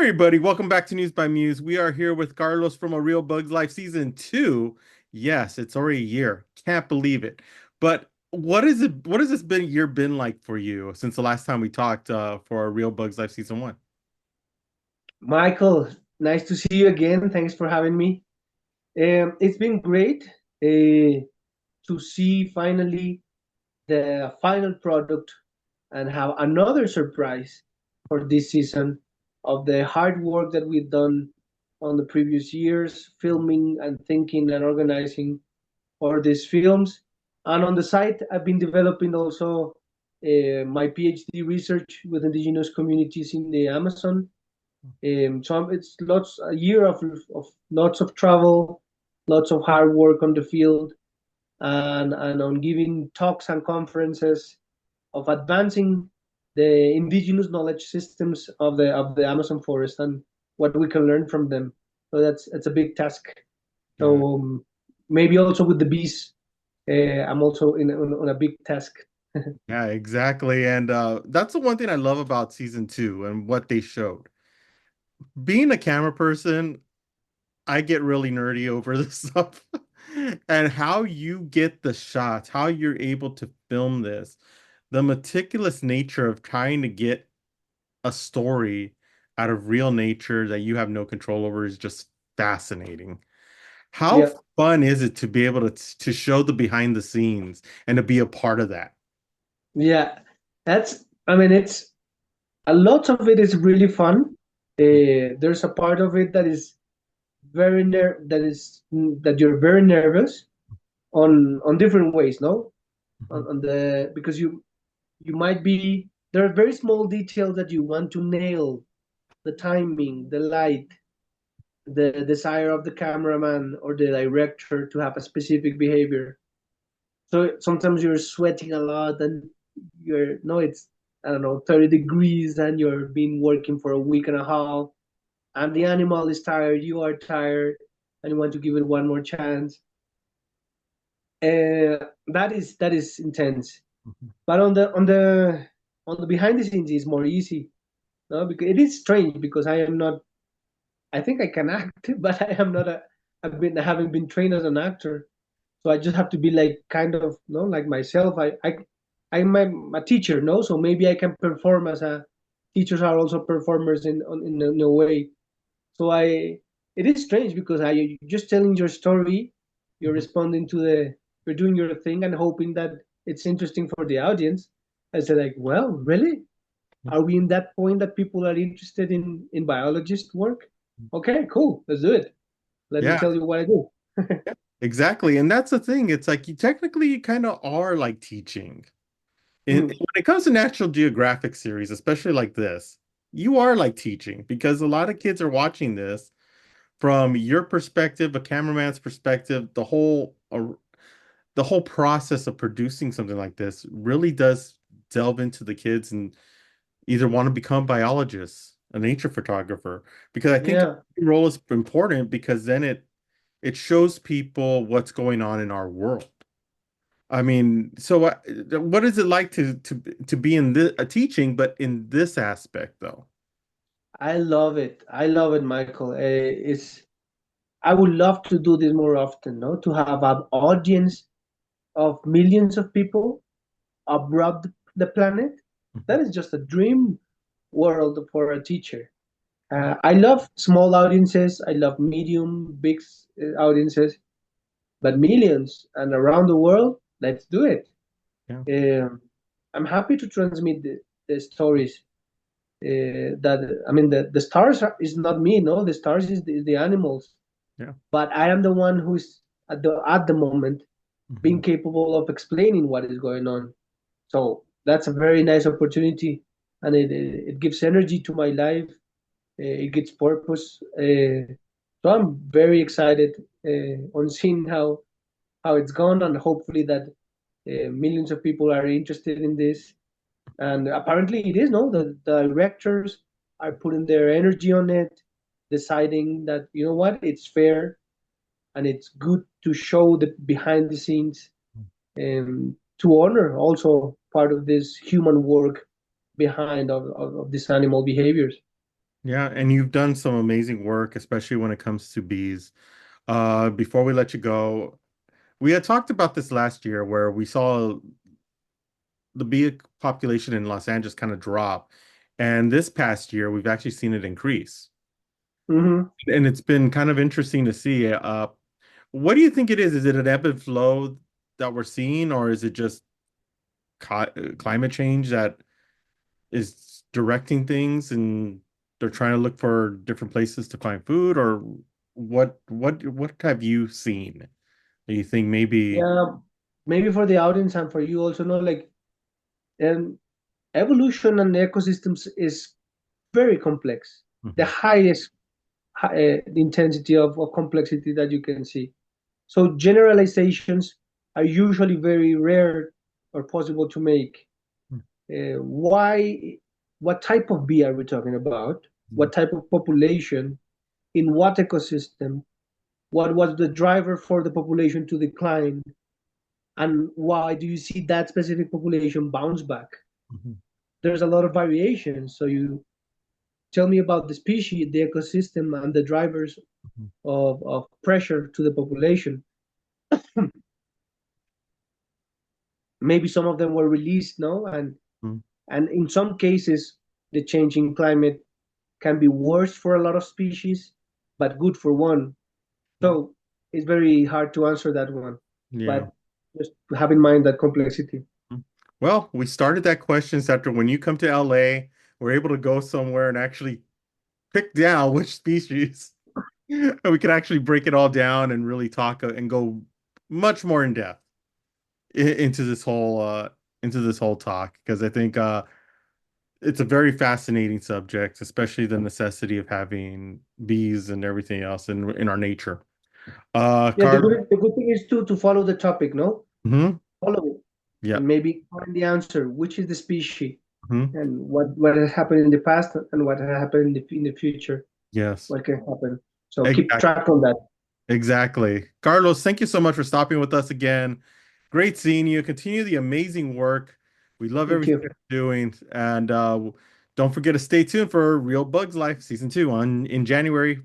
everybody, welcome back to News by Muse. We are here with Carlos from A Real Bug's Life Season 2. Yes, it's already a year. Can't believe it. But what has this year been like for you since the last time we talked for A Real Bug's Life Season 1? Michael, nice to see you again. Thanks for having me. It's been great to see finally the final product and have another surprise for this season of the hard work that we've done on the previous years, filming and thinking and organizing for these films. And on the side, I've been developing also my PhD research with indigenous communities in the Amazon. So it's a year of lots of travel, lots of hard work on the field, and on giving talks and conferences of advancing the indigenous knowledge systems of the Amazon forest and what we can learn from them. So that's a big task. Yeah, So maybe also with the bees, I'm also on a big task. yeah, exactly. And that's the one thing I love about season 2 and what they showed. Being a camera person, I get really nerdy over this stuff. And how you get the shots, how you're able to film this, the meticulous nature of trying to get a story out of real nature that you have no control over is just fascinating. How Yeah, fun is it to be able to show the behind the scenes and to be a part of that? yeah. I mean, it's a lot of it is really fun. There's a part of it that is that you're very nervous on different ways, no? Mhm. On the because you might be there are very small details that you want to nail, the timing, the light, the desire of the cameraman or the director to have a specific behavior. So sometimes you're sweating a lot and you're no, it's I don't know, 30 degrees and you're been working for a week and a half and the animal is tired, you are tired, and you want to give it one more chance. That is intense. Mhm. But on the behind the scenes is more easy. No, because it is strange because I am not. I think I can act, but I am not a. I haven't been trained as an actor, so I just have to be like kind of no like myself. I'm a teacher, no, so maybe I can perform as a. Teachers are also performers in a way. So it is strange because you're just telling your story, you're Mhm. responding to you're doing your thing and hoping that it's interesting for the audience. I said like, well, really? Are we in that point that people are interested in biologist work? Okay, cool, let's do it. Let me Yeah, tell you what I do. exactly. And that's the thing. It's like you kind of are like teaching. Mhm. When it comes to National Geographic series, especially like this, you are like teaching because a lot of kids are watching this from your perspective, a cameraman's perspective, the whole process of producing something like this really does delve into the kids and either want to become biologists, a nature photographer, because I think Yeah, your role is important because then it shows people what's going on in our world. I mean, so what is it like to be in this teaching, but in this aspect though? I love it. I love it, Michael. It's I would love to do this more often, no? To have an audience of millions of people abroad the planet. Mhm. That is just a dream world for a teacher. I love small audiences. I love medium, big audiences, but millions and around the world, let's do it. Yeah, Um, I'm happy to transmit the stories. That I mean, the stars is not me, no. The stars is the animals, yeah. but I am the one who's at the moment being Mhm. capable of explaining what is going on. So that's a very nice opportunity, and it gives energy to my life. It gives purpose. So I'm very excited on seeing how it's gone, and hopefully that millions of people are interested in this. And apparently it is. No, the directors are putting their energy on it, deciding that you know what, it's fair and it's good to show the behind the scenes and to honor also part of this human work behind of these animal behaviors. Yeah, and you've done some amazing work, especially when it comes to bees. Before we let you go, we had talked about this last year where we saw the bee population in Los Angeles kind of drop. And this past year, we've actually seen it increase. Hmm. And it's been kind of interesting to see. What do you think it is? Is it an ebb and flow that we're seeing, or is it just climate change that is directing things and they're trying to look for different places to find food, or what have you seen that you think maybe? Yeah, maybe for the audience and for you also know, like, um, evolution and ecosystems is very complex, the Mhm, highest intensity of complexity that you can see. So generalizations are usually very rare or possible to make. Why? What type of bee are we talking about? mhm, What type of population? In what ecosystem? What was the driver for the population to decline? And why do you see that specific population bounce back? mhm, There's a lot of variation. So you tell me about the species, the ecosystem, and the drivers mhm, of pressure to the population. Maybe some of them were released, no? mhm. And in some cases, the changing climate can be worse for a lot of species, but good for one. So it's very hard to answer that one. Yeah. But just have in mind that complexity. Well, we started that questions after when you come to LA, we're able to go somewhere and actually pick down which species. And we can actually break it all down and really talk and go much more in depth into this whole talk because I think it's a very fascinating subject, especially the necessity of having bees and everything else in our nature. Yeah, the Carl, good thing is to follow the topic, no? hmm Follow it yeah, and maybe find the answer. Which is the species hmm and what has happened in the past and what has happened in the future? yes, What can happen? So keep exactly. track on that. Exactly. Carlos, thank you so much for stopping with us again. Great seeing you. Continue the amazing work. We love Thank everything you. you're doing. And don't forget to stay tuned for Real Bugs Life Season 2 on in January.